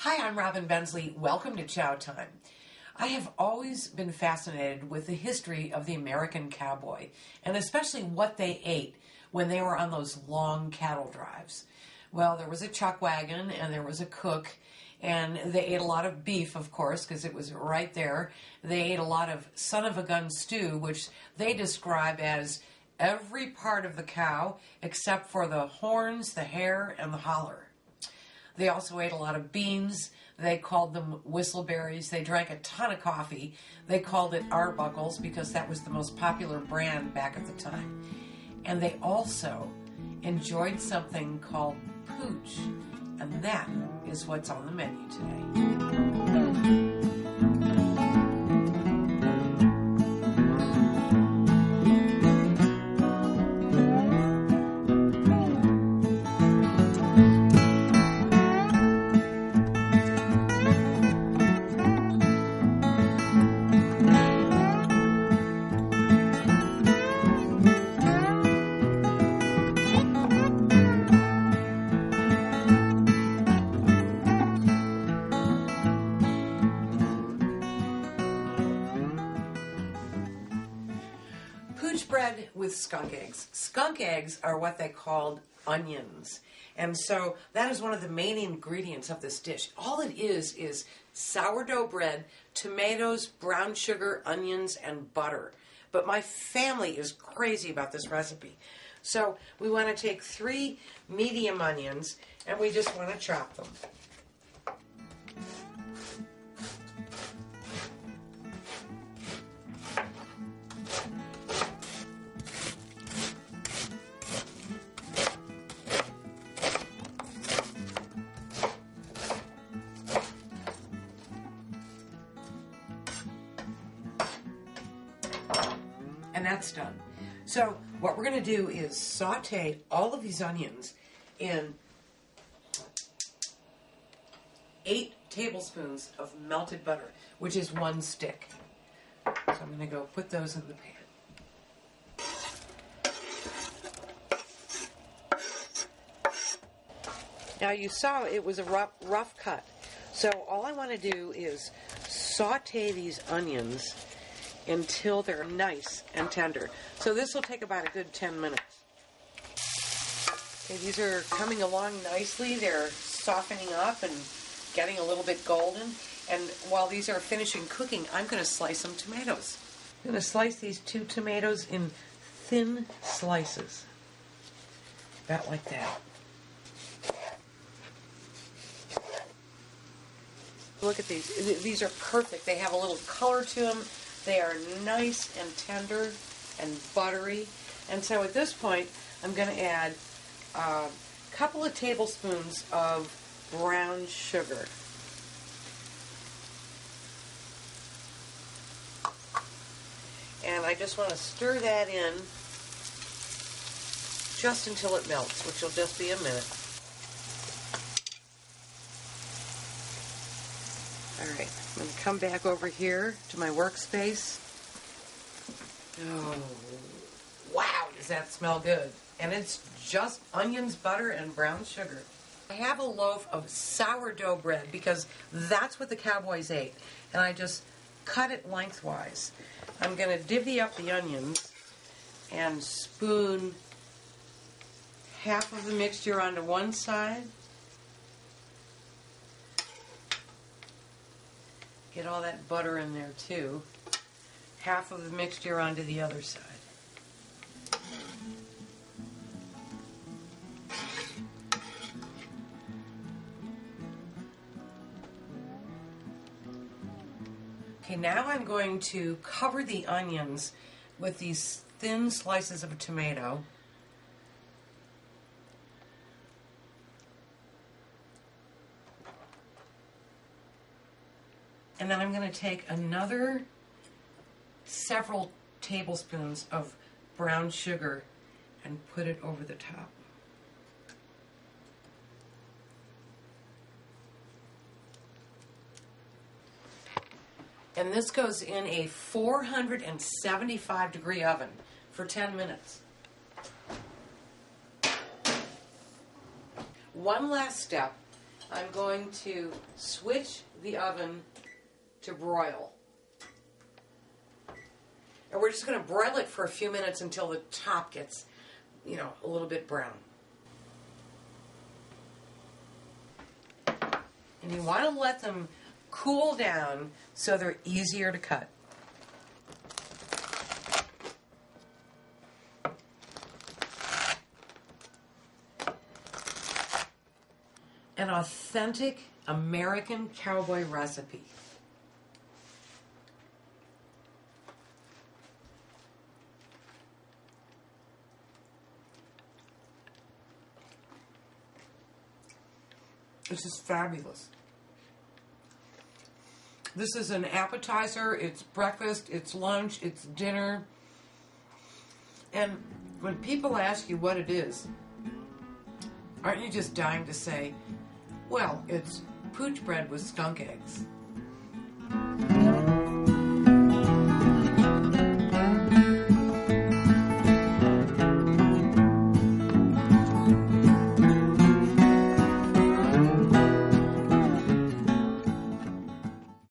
Hi, I'm Robin Bensley. Welcome to Chow Time. I have always been fascinated with the history of the American cowboy, and especially what they ate when they were on those long cattle drives. Well, there was a chuck wagon, and there was a cook, and they ate a lot of beef, of course, because it was right there. They ate a lot of son-of-a-gun stew, which they describe as every part of the cow except for the horns, the hair, and the holler. They also ate a lot of beans. They called them whistleberries. They drank a ton of coffee. They called it Arbuckles because that was the most popular brand back at the time. And they also enjoyed something called Pooch. And that is what's on the menu today. Pooch bread with skunk eggs. Skunk eggs are what they called onions. And so that is one of the main ingredients of this dish. All it is sourdough bread, tomatoes, brown sugar, onions, and butter. But my family is crazy about this recipe. So we want to take 3 medium onions and we just want to chop them. And that's done. So what we're going to do is saute all of these onions in 8 tablespoons of melted butter, which is 1 stick. So I'm going to go put those in the pan. Now you saw it was a rough cut. So all I want to do is saute these onions until they're nice and tender. So this will take about a good 10 minutes. Okay, these are coming along nicely. They're softening up and getting a little bit golden. And while these are finishing cooking, I'm going to slice some tomatoes. I'm going to slice these 2 tomatoes in thin slices. About like that. Look at these. These are perfect. They have a little color to them. They are nice and tender and buttery. And so at this point, I'm going to add a couple of tablespoons of brown sugar. And I just want to stir that in just until it melts, which will just be a minute. All right, I'm going to come back over here to my workspace. Oh, wow, does that smell good. And it's just onions, butter, and brown sugar. I have a loaf of sourdough bread because that's what the cowboys ate. And I just cut it lengthwise. I'm going to divvy up the onions and spoon half of the mixture onto one side. Get all that butter in there too. Half of the mixture onto the other side. Okay, now I'm going to cover the onions with these thin slices of a tomato. And then I'm going to take another several tablespoons of brown sugar and put it over the top. And this goes in a 475 degree oven for 10 minutes. One last step I'm going to switch the oven to broil. And we're just going to broil it for a few minutes until the top gets, a little bit brown. And you want to let them cool down so they're easier to cut. An authentic American cowboy recipe. This is fabulous. This is an appetizer, it's breakfast, it's lunch, it's dinner. And when people ask you what it is, aren't you just dying to say, well, it's Pooch bread with skunk eggs?